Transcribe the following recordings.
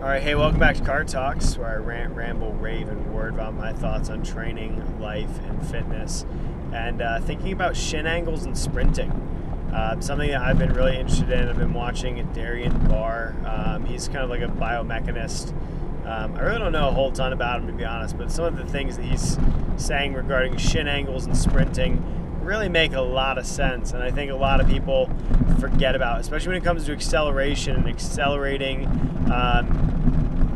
All right, hey, welcome back to Car Talks, where I rant, ramble, rave, and word about my thoughts on training, life, and fitness, and thinking about shin angles and sprinting. Something that I've been really interested in. I've been watching Darian Barr. He's kind of like a biomechanist. I really don't know a whole ton about him, to be honest, but some of the things that he's saying regarding shin angles and sprinting really make a lot of sense, and I think a lot of people forget about, especially when it comes to acceleration and accelerating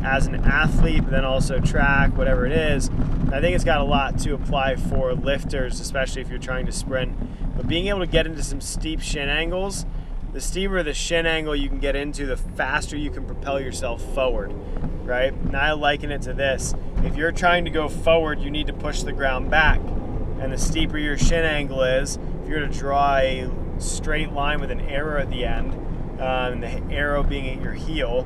as an athlete, but then also track, whatever it is. I think it's got a lot to apply for lifters, especially if you're trying to sprint. But being able to get into some steep shin angles, the steeper the shin angle you can get into, the faster you can propel yourself forward, right? And I liken it to this. If you're trying to go forward, you need to push the ground back. And the steeper your shin angle is, if you're going to draw a straight line with an arrow at the end, and the arrow being at your heel,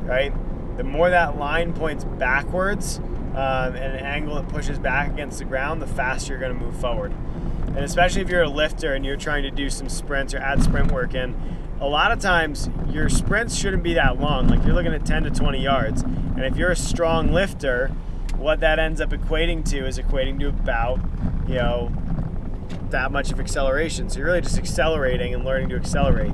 right? The more that line points backwards and an angle that pushes back against the ground, the faster you're going to move forward. And especially if you're a lifter and you're trying to do some sprints or add sprint work in, a lot of times your sprints shouldn't be that long. Like, you're looking at 10 to 20 yards. And if you're a strong lifter, what that ends up equating to about, that much of acceleration. So you're really just accelerating and learning to accelerate.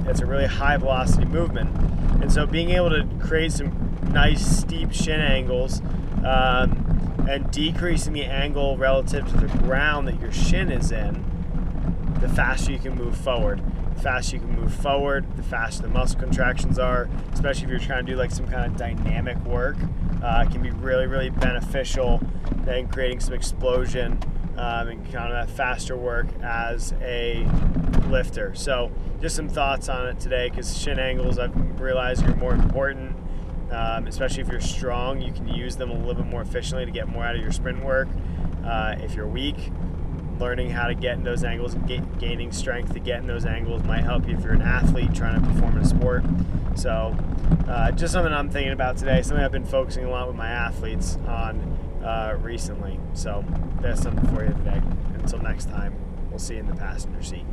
It's a really high velocity movement. And so being able to create some nice steep shin angles and decreasing the angle relative to the ground that your shin is in, the faster you can move forward. The faster you can move forward, the faster the muscle contractions are, especially if you're trying to do like some kind of dynamic work. It can be really, really beneficial in creating some explosion and kind of that faster work as a lifter. So just some thoughts on it today, because shin angles, I've realized, are more important, especially if you're strong. You can use them a little bit more efficiently to get more out of your sprint work. If you're weak, learning how to get in those angles and gaining strength to get in those angles might help you if you're an athlete trying to perform in a sport. So just something I'm thinking about today, something I've been focusing a lot with my athletes on recently. So that's something for you today. Until next time, we'll see you in the passenger seat.